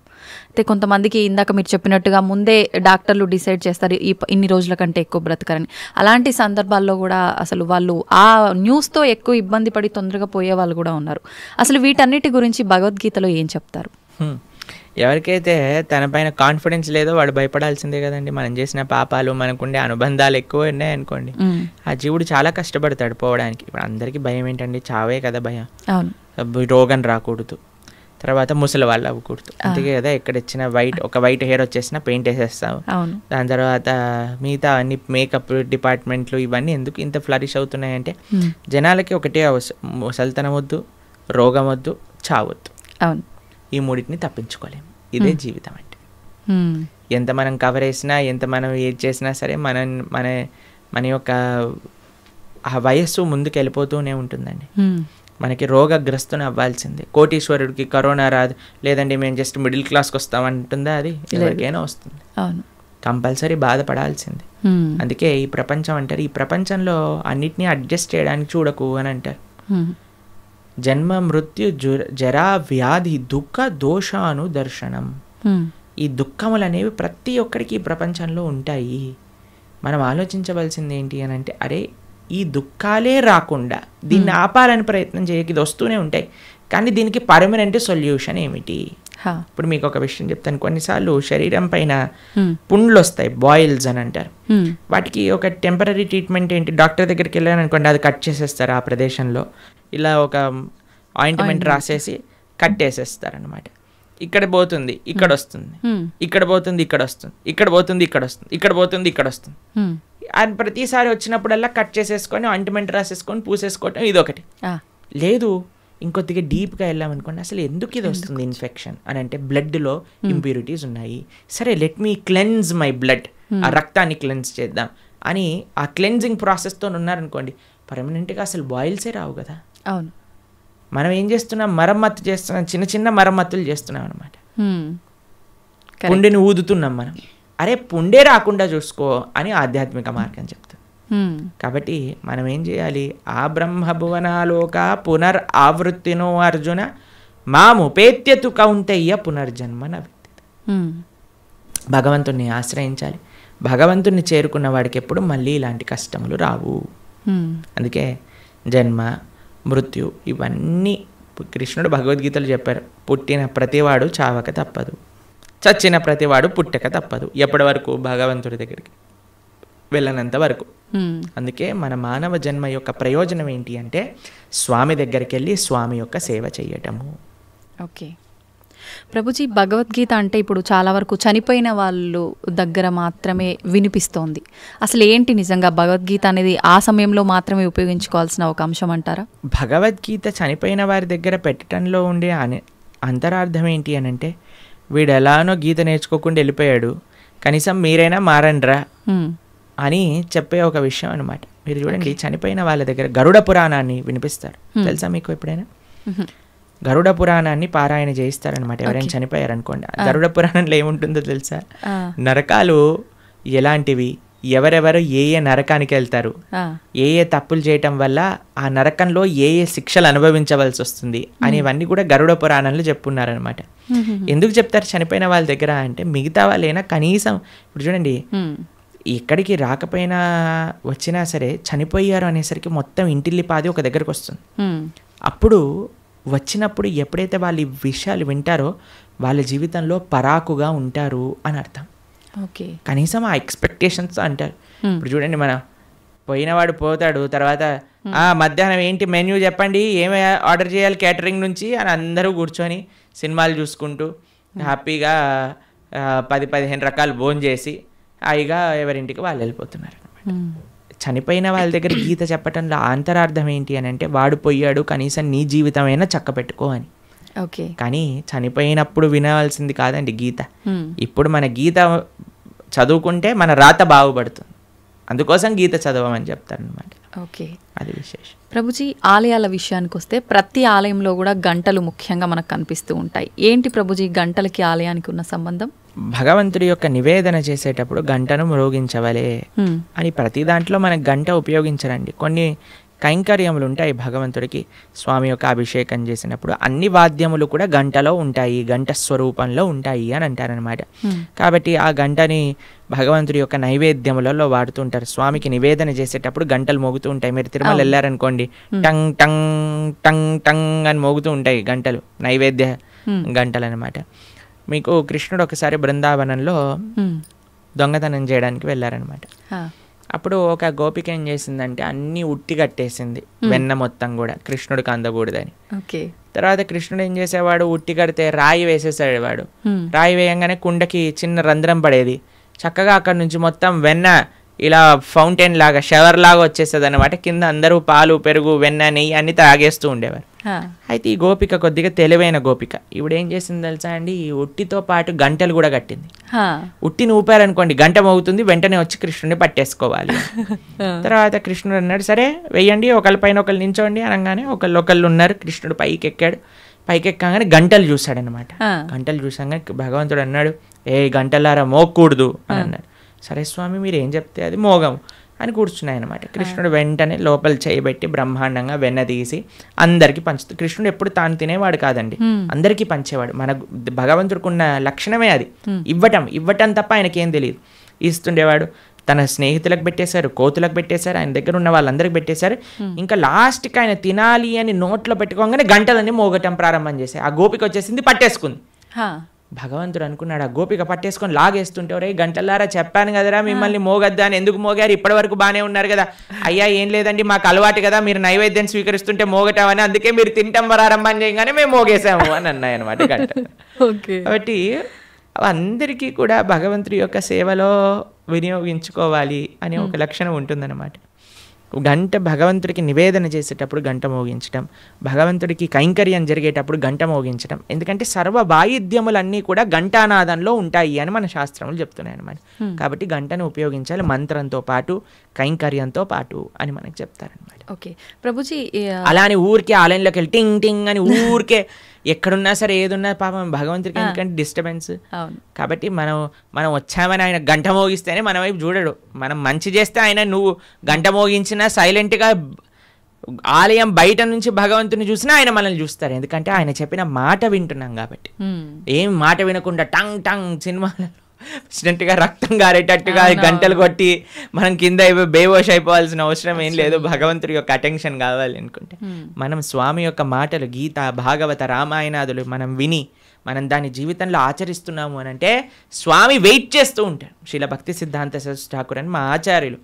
అయితే కొంతమందికి ఇందాక మీరు చెప్పినట్టుగా ముందే డాక్టర్లు డిసైడ్ చేస్తారు ఇన్ని రోజుల కంటే ఎక్కువ బ్రతకరని. అలాంటి సందర్భాల్లో కూడా అసలు వాళ్ళు ఆ న్యూస్తో ఎక్కువ ఇబ్బంది పడి తొందరగా పోయే వాళ్ళు కూడా ఉన్నారు. అసలు వీటన్నిటి గురించి భగవద్గీతలో ఏం చెప్తారు? ఎవరికైతే తన పైన కాన్ఫిడెన్స్ లేదో వాడు భయపడాల్సిందే కదండి. మనం చేసిన పాపాలు, మనకుండే అనుబంధాలు ఎక్కువ ఉన్నాయనుకోండి, ఆ జీవుడు చాలా కష్టపడతాడు పోవడానికి. ఇప్పుడు అందరికీ భయం ఏంటండి? చావే కదా భయం. రోగం రాకూడదు, తర్వాత ముసలి వాళ్ళు అవ్వకూడదు, అందుకే కదా ఎక్కడొచ్చిన ఒక వైట్ హెయిర్ వచ్చేసిన పెయింట్ వేసేస్తాం. దాని తర్వాత మిగతా అన్ని మేకప్ డిపార్ట్మెంట్లు ఇవన్నీ ఎందుకు ఇంత ఫ్లరిష్ అవుతున్నాయంటే జనాలకి ఒకటే ముసలితనం వద్దు, రోగం వద్దు, చావద్దు. ఈ మూడింటిని తప్పించుకోలేము. ఇదే జీవితం అంటే. ఎంత మనం కవర్ వేసినా, ఎంత మనం ఏది చేసినా సరే మన యొక్క ఆ వయస్సు ముందుకు వెళ్ళిపోతూనే ఉంటుందండి. మనకి రోగగ్రస్తుని అవ్వాల్సిందే. కోటీశ్వరుడికి కరోనా రాదు, లేదండి మేము జస్ట్ మిడిల్ క్లాస్కి వస్తామంటుందా? అది ఎవరికైనా వస్తుంది, కంపల్సరీ బాధపడాల్సిందే. అందుకే ఈ ప్రపంచం అంటారు, ఈ ప్రపంచంలో అన్నిటినీ అడ్జస్ట్ చేయడానికి చూడకు అని అంటారు. జన్మ మృత్యు జరా వ్యాధి దుఃఖ దోషాను దర్శనం. ఈ దుఃఖములు అనేవి ప్రతి ఒక్కరికి ఈ ప్రపంచంలో ఉంటాయి. మనం ఆలోచించవలసింది ఏంటి అని అంటే, అరే ఈ దుఃఖాలే రాకుండా దీన్ని ఆపాలని ప్రయత్నం చేయక ఇది వస్తూనే ఉంటాయి, కానీ దీనికి పర్మనెంట్ సొల్యూషన్ ఏమిటి? ఇప్పుడు మీకు ఒక విషయం చెప్తాను. కొన్నిసార్లు శరీరం పైన పుండ్లు వస్తాయి, బాయిల్స్ అని అంటారు. వాటికి ఒక టెంపరీ ట్రీట్మెంట్ ఏంటి, డాక్టర్ దగ్గరికి వెళ్ళాను అనుకోండి, అది కట్ చేసేస్తారు. ఆ ప్రదేశంలో ఇలా ఒక ఆయింట్మెంట్ రాసేసి కట్టేసేస్తారు అనమాట. ఇక్కడ పోతుంది ఇక్కడ వస్తుంది, ఇక్కడ పోతుంది ఇక్కడ వస్తుంది, ఇక్కడ పోతుంది ఇక్కడ వస్తుంది, ఇక్కడ పోతుంది ఇక్కడ వస్తుంది. అది ప్రతిసారి వచ్చినప్పుడల్లా కట్ చేసేసుకొని ఆయింట్మెంట్ రాసేసుకొని పూసేసుకోవటం ఇదొకటి. లేదు ఇంకొద్దిగా డీప్గా వెళ్ళామనుకోండి, అసలు ఎందుకు ఇది వస్తుంది ఇన్ఫెక్షన్ అని అంటే బ్లడ్లో ఇంప్యూరిటీస్ ఉన్నాయి. సరే let me cleanse my blood, ఆ రక్తాన్ని క్లెన్స్ చేద్దాం అని ఆ క్లెన్జింగ్ ప్రాసెస్తో ఉన్నారనుకోండి, పర్మనెంట్గా అసలు బాయిల్సే రావు కదా. అవును, మనం ఏం చేస్తున్నాం, మరమ్మత్తు చేస్తున్నాం, చిన్న చిన్న మరమ్మతులు చేస్తున్నాం అనమాట. పుండిని ఊదుతున్నాం మనం. అరే పుండే రాకుండా చూసుకో అని ఆధ్యాత్మిక మార్గం చెప్తుంది. కాబట్టి మనం ఏం చేయాలి, ఆ బ్రహ్మభువనాలోక పునర్ ఆవృత్తినో అర్జున మాముపేత్యతు కౌంతయ్య పునర్జన్మ నవిద్యతే. భగవంతుణ్ణి ఆశ్రయించాలి. భగవంతుణ్ణి చేరుకున్న వాడికి ఎప్పుడు మళ్ళీ ఇలాంటి కష్టములు రావు. అందుకే జన్మ మృత్యు ఇవన్నీ కృష్ణుడు భగవద్గీతలు చెప్పారు. పుట్టిన ప్రతివాడు చావక తప్పదు, చచ్చిన ప్రతివాడు పుట్టక తప్పదు. ఎప్పటి వరకు? భగవంతుడి దగ్గరికి వెళ్ళనంత వరకు. అందుకే మన మానవ జన్మ యొక్క ప్రయోజనం ఏంటి అంటే స్వామి దగ్గరికి వెళ్ళి స్వామి యొక్క సేవ చేయటము. ఓకే ప్రభుజీ, భగవద్గీత అంటే ఇప్పుడు చాలా వరకు చనిపోయిన వాళ్ళు దగ్గర మాత్రమే వినిపిస్తోంది. అసలు ఏంటి నిజంగా భగవద్గీత అనేది ఆ సమయంలో మాత్రమే ఉపయోగించుకోవాల్సిన ఒక అంశం అంటారా? భగవద్గీత చనిపోయిన వారి దగ్గర పెట్టడంలో ఉండే అంతరార్థం ఏంటి అని అంటే, వీడు ఎలానో గీత నేర్చుకోకుండా వెళ్ళిపోయాడు, కనీసం మీరైనా మారండ్రా అని చెప్పే ఒక విషయం అనమాట. మీరు చూడండి, చనిపోయిన వాళ్ళ దగ్గర గరుడ పురాణాన్ని వినిపిస్తారు. తెలుసా మీకు ఎప్పుడైనా? గరుడ పురాణాన్ని పారాయణ చేయిస్తారనమాట ఎవరైనా చనిపోయారనుకోండి. గరుడ పురాణంలో ఏముంటుందో తెలుసా? నరకాలు ఎలాంటివి, ఎవరెవరు ఏ ఏ నరకానికి వెళ్తారు, ఏ ఏ తప్పులు చేయటం వల్ల ఆ నరకంలో ఏ ఏ శిక్షలు అనుభవించవలసి వస్తుంది అనేవన్నీ కూడా గరుడ పురాణంలో చెప్పున్నారనమాట. ఎందుకు చెప్తారు చనిపోయిన వాళ్ళ దగ్గర అంటే, మిగతా వాళ్ళైనా కనీసం ఇప్పుడు చూడండి, ఎక్కడికి రాకపోయినా వచ్చినా సరే చనిపోయారు అనేసరికి మొత్తం ఇంటిల్లిపాది ఒక దగ్గరకు వస్తుంది. అప్పుడు వచ్చినప్పుడు ఎప్పుడైతే వాళ్ళు ఈ విషయాలు వింటారో వాళ్ళ జీవితంలో పరాకుగా ఉంటారు అని అర్థం. ఓకే, కనీసం ఆ ఎక్స్పెక్టేషన్స్ అంటారు. ఇప్పుడు చూడండి, మన పోయినవాడు పోతాడు, తర్వాత మధ్యాహ్నం ఏంటి మెన్యూ చెప్పండి, ఏమి ఆర్డర్ చేయాలి క్యాటరింగ్ నుంచి అని అందరూ కూర్చొని సినిమాలు చూసుకుంటూ హ్యాపీగా 10-15 రకాలు భోజనం చేసి హాయిగా ఎవరింటికి వాళ్ళు వెళ్ళిపోతున్నారు. చనిపోయిన వాళ్ళ దగ్గర గీత చెప్పటంలో అంతరార్థం ఏంటి అని అంటే, వాడు పోయాడు, కనీసం నీ జీవితమైనా చక్క పెట్టుకో అని. ఓకే, కానీ చనిపోయినప్పుడు వినవలసింది కాదండి గీత. ఇప్పుడు మన గీత చదువుకుంటే మన రాత బాగుపడుతుంది, అందుకోసం గీత చదవమని చెప్తారనమాట. ఓకే, అది విశేషం. ప్రభుజీ, ఆలయాల విషయానికి వస్తే ప్రతి ఆలయంలో కూడా గంటలు ముఖ్యంగా మనకు కనిపిస్తూ ఉంటాయి. ఏంటి ప్రభుజీ గంటలకి ఆలయానికి ఉన్న సంబంధం? భగవంతుడి యొక్క నివేదన చేసేటప్పుడు గంటను మ్రోగించవలే అని ప్రతి దాంట్లో మనకు గంట ఉపయోగించరండి. కొన్ని కైంకర్యములు ఉంటాయి భగవంతుడికి. స్వామి యొక్క అభిషేకం చేసినప్పుడు అన్ని వాద్యములు కూడా గంటలో ఉంటాయి, గంట స్వరూపంలో ఉంటాయి అని అంటారనమాట. కాబట్టి ఆ గంటని భగవంతుడి యొక్క నైవేద్యములలో వాడుతుంటారు. స్వామికి నివేదన చేసేటప్పుడు గంటలు మోగుతూ ఉంటాయి. మీరు తిరుమల వెళ్ళారనుకోండి, టంగ్ టంగ్ టంగ్ టంగ్ అని మోగుతూ ఉంటాయి గంటలు, నైవేద్య గంటలు అనమాట. మీకు కృష్ణుడు ఒకసారి బృందావనంలో దొంగతనం చేయడానికి వెళ్ళారనమాట. అప్పుడు ఒక గోపిక ఏం చేసిందంటే అన్ని ఉట్టి కట్టేసింది, వెన్న మొత్తం కూడా కృష్ణుడికి అందకూడదని. తర్వాత కృష్ణుడు ఏం చేసేవాడు, ఉట్టి కడితే రాయి వేసేసాడు వాడు. రాయి వేయంగానే కుండకి చిన్న రంధ్రం పడేది. చక్కగా అక్కడ నుంచి మొత్తం వెన్న ఇలా ఫౌంటైన్ లాగా షవర్ లాగా వచ్చేస్తుంది అనమాట. కింద అందరూ పాలు పెరుగు వెన్న నెయ్యి అన్ని తాగేస్తూ ఉండేవారు. అయితే ఈ గోపిక కొద్దిగా తెలివైన గోపిక. ఇప్పుడు ఏం చేసింది తెలుసా అండి, ఈ ఉట్టితో పాటు గంటలు కూడా కట్టింది. ఉట్టిని ఊపారనుకోండి గంట మోగుతుంది, వెంటనే వచ్చి కృష్ణుడిని పట్టేసుకోవాలి. తర్వాత కృష్ణుడు అన్నాడు సరే వెయ్యండి, ఒకళ్ళ పైన ఒకళ్ళు నించోండి అనగానే ఒకళ్ళు ఉన్నారు. కృష్ణుడు పైకి ఎక్కాడు. పైకి ఎక్కగానే గంటలు చూశాడనమాట. గంటలు చూసాగానే భగవంతుడు అన్నాడు ఏ గంటలారా మోగకూడదు అని అన్నాడు. సరే స్వామి మీరు ఏం చెప్తే అది మోగము అని కూర్చున్నాయి అనమాట. కృష్ణుడు వెంటనే లోపల చేయబెట్టి బ్రహ్మాండంగా వెన్న తీసి అందరికీ పంచుతాడు. కృష్ణుడు ఎప్పుడు తాను తినేవాడు కాదండి, అందరికీ పంచేవాడు. మన భగవంతుడికి ఉన్న లక్షణమే అది, ఇవ్వటం తప్ప ఆయనకేం తెలియదు. ఇస్తుండేవాడు. తన స్నేహితులకు పెట్టేశారు, కోతులకు పెట్టేశారు, ఆయన దగ్గర ఉన్న వాళ్ళందరికి పెట్టేశారు. ఇంకా లాస్ట్కి ఆయన తినాలి అని నోట్లో పెట్టుకోగానే గంటలన్నీ మోగటం ప్రారంభం చేశాయి. ఆ గోపిక వచ్చేసింది, పట్టేసుకుంది. భగవంతుడు అనుకున్నాడు ఆ గోపిక పట్టేసుకొని లాగేస్తుంటే ఒరే గంటలారా చెప్పాను కదరా మిమ్మల్ని మోగద్దా అని, ఎందుకు మోగారు, ఇప్పటి వరకు బాగానే ఉన్నారు కదా. అయ్యా ఏం లేదండి మాకు అలవాటు కదా, మీరు నైవేద్యం స్వీకరిస్తుంటే మోగటామని, అందుకే మీరు తింటాం ప్రారంభం చేయగానే మేము మోగేసాము అని అన్నాయి అనమాట గంట. కాబట్టి అందరికీ కూడా భగవంతుడి యొక్క సేవలో వినియోగించుకోవాలి అనే ఒక లక్షణం ఉంటుందన్నమాట. గంట భగవంతుడికి నివేదన చేసేటప్పుడు గంట మోగించడం, భగవంతుడికి కైంకర్యం జరిగేటప్పుడు గంట మోగించడం. ఎందుకంటే సర్వ వాయిద్యములన్నీ కూడా ఘంటానాదంలో ఉంటాయి అని మన శాస్త్రములు చెప్తున్నాయి అన్నమాట. కాబట్టి గంటను ఉపయోగించాలి మంత్రంతో పాటు కైంకర్యంతో పాటు అని మనకు చెప్తారనమాట. ఓకే ప్రభుజీ, అలానే ఊరికే ఆలయంలోకి వెళ్ళి టింగ్ టింగ్ అని ఊరికే ఎక్కడున్నా సరే ఏదున్నా పాపం భగవంతుడికి ఎందుకంటే డిస్టర్బెన్స్. కాబట్టి మనం వచ్చామని ఆయన గంట మోగిస్తేనే మన వైపు చూడడు. మనం మంచి చేస్తే ఆయన నువ్వు గంట మోగించినా సైలెంట్గా ఆలయం బయట నుంచి భగవంతుని చూసినా ఆయన మనల్ని చూస్తారు. ఎందుకంటే ఆయన చెప్పిన మాట వింటున్నాం కాబట్టి. ఏం మాట వినకుండా టంగ్ టంగ్ సినిమాలలో వచ్చినట్టుగా రక్తం గారేటట్టుగా గంటలు కొట్టి మనం కింద బేవోష్ అయిపోవాల్సిన అవసరం ఏం లేదు. భగవంతుడి యొక్క అటెన్షన్ కావాలి అనుకుంటే మనం స్వామి యొక్క మాటలు గీత భాగవత రామాయణాదులు మనం విని మనం దాని జీవితంలో ఆచరిస్తున్నాము అని అంటే స్వామి వెయిట్ చేస్తూ ఉంటారు. శ్రీల భక్తి సిద్ధాంత సరస్వతి ఠాకూర్ అని మా ఆచార్యులు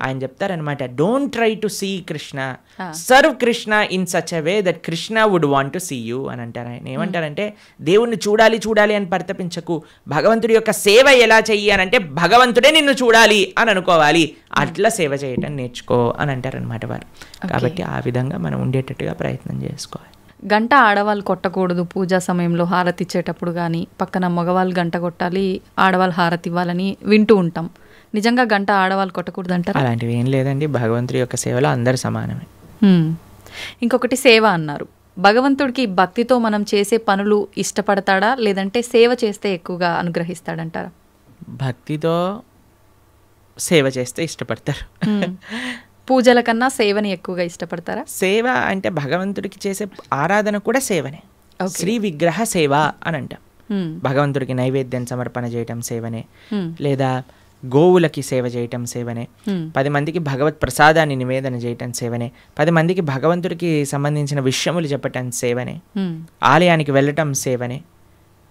ఆయన చెప్తారనమాట, don't try to see Krishna, serve Krishna in such a way that Krishna would want to see you అని అంటారు. ఆయన ఏమంటారంటే దేవుణ్ణి చూడాలి చూడాలి అని పరితపించకు, భగవంతుడి యొక్క సేవ ఎలా చెయ్యి అని అంటే భగవంతుడే నిన్ను చూడాలి అని అనుకోవాలి, అట్లా సేవ చేయటం నేర్చుకో అని అంటారనమాట వారు. కాబట్టి ఆ విధంగా మనం ఉండేటట్టుగా ప్రయత్నం చేసుకోవాలి. గంట ఆడవాళ్ళు కొట్టకూడదు పూజా సమయంలో హారతి ఇచ్చేటప్పుడు, కానీ పక్కన మగవాళ్ళు గంట కొట్టాలి ఆడవాళ్ళు హారతి ఇవ్వాలని వింటూ ఉంటాం. నిజంగా గంట ఆడవాళ్ళు కొట్టకూడదు అంటారు? అలాంటివి ఏం లేదండి, భగవంతుడి యొక్క సేవలో అందరు సమానమే. ఇంకొకటి సేవ అన్నారు. భగవంతుడికి భక్తితో మనం చేసే పనులు ఇష్టపడతాడా, లేదంటే సేవ చేస్తే ఎక్కువగా అనుగ్రహిస్తాడంటారా? భక్తితో సేవ చేస్తే ఇష్టపడతారు. పూజల కన్నా సేవని ఎక్కువగా ఇష్టపడతారా? సేవ అంటే భగవంతుడికి చేసే ఆరాధన కూడా సేవనే. శ్రీ విగ్రహ సేవ అని అంటాం. భగవంతుడికి నైవేద్యం సమర్పణ చేయటం సేవనే, లేదా గోవులకి సేవ చేయటం సేవనే, 10 మందికి భగవత్ ప్రసాదాన్ని నివేదన చేయటం సేవనే, 10 మందికి భగవంతుడికి సంబంధించిన విషయములు చెప్పటం సేవనే, ఆలయానికి వెళ్ళటం సేవనే.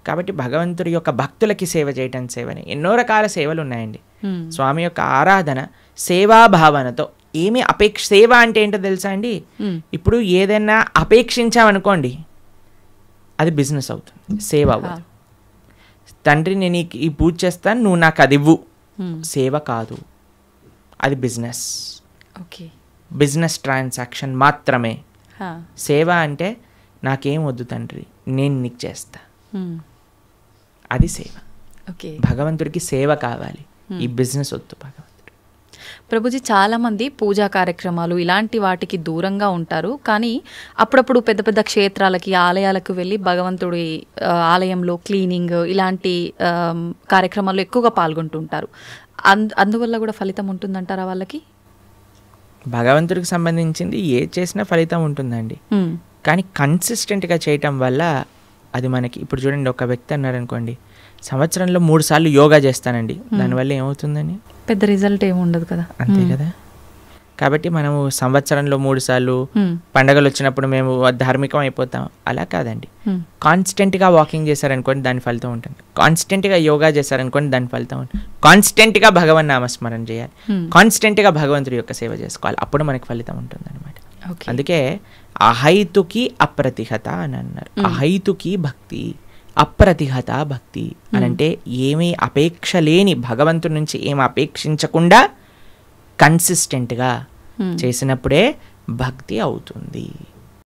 కాబట్టి భగవంతుడి యొక్క భక్తులకి సేవ చేయటం సేవనే. ఎన్నో రకాల సేవలు ఉన్నాయండి. స్వామి యొక్క ఆరాధన సేవాభావనతో ఏమి సేవ అంటే ఏంటో తెలుసా అండి, ఇప్పుడు ఏదైనా అపేక్షించామనుకోండి అది బిజినెస్ అవుతుంది, సేవ అవ్వదు. తండ్రి నేను ఈ పూజ చేస్తాను నువ్వు నాకు అది ఇవ్వు, సేవ కాదు, అది బిజినెస్. బిజినెస్ ట్రాన్సాక్షన్ మాత్రమే. సేవ అంటే నాకేం వద్దు తండ్రి నేను నీకు చేస్తా, అది సేవ. భగవంతుడికి సేవ కావాలి, ఈ బిజినెస్ వద్దు భగవంతుడు. ప్రభుజీ, చాలామంది పూజా కార్యక్రమాలు ఇలాంటి వాటికి దూరంగా ఉంటారు, కానీ అప్పుడప్పుడు పెద్ద పెద్ద క్షేత్రాలకి ఆలయాలకు వెళ్ళి భగవంతుడి ఆలయంలో క్లీనింగ్ ఇలాంటి కార్యక్రమాల్లో ఎక్కువగా పాల్గొంటుంటారు. అందువల్ల కూడా ఫలితం ఉంటుందంటారా వాళ్ళకి? భగవంతుడికి సంబంధించింది ఏ చేసినా ఫలితం ఉంటుందండి, కానీ కన్సిస్టెంట్గా చేయటం వల్ల అది మనకి. ఇప్పుడు చూడండి, ఒక వ్యక్తి అన్నారు అనుకోండి సంవత్సరంలో 3 సార్లు యోగా చేస్తానండి, దానివల్ల ఏమవుతుందని పెద్ద రిజల్ట్ ఏమి ఉండదు కదా. అంతే కదా. కాబట్టి మనము సంవత్సరంలో 3 సార్లు పండగలు వచ్చినప్పుడు మేము ధార్మికం అయిపోతాం, అలా కాదండి. కాన్స్టెంట్గా వాకింగ్ చేశారనుకోండి దాని ఫలితం ఉంటుంది, కాన్స్టెంట్గా యోగా చేశారనుకోండి దాని ఫలితం ఉంటుంది, కాన్స్టెంట్గా భగవన్ నామస్మరణ చేయాలి, కాన్స్టెంట్గా భగవంతుడి యొక్క సేవ చేసుకోవాలి, అప్పుడు మనకి ఫలితం ఉంటుంది అనమాట. అందుకే అహైతుకి అప్రతిహత అని అన్నారు. అహైతుకి భక్తి, అప్రతిహత భక్తి అని అంటే ఏమీ అపేక్ష లేని, భగవంతుడి నుంచి ఏమి అపేక్షించకుండా కన్సిస్టెంట్గా చేసినప్పుడే భక్తి అవుతుంది.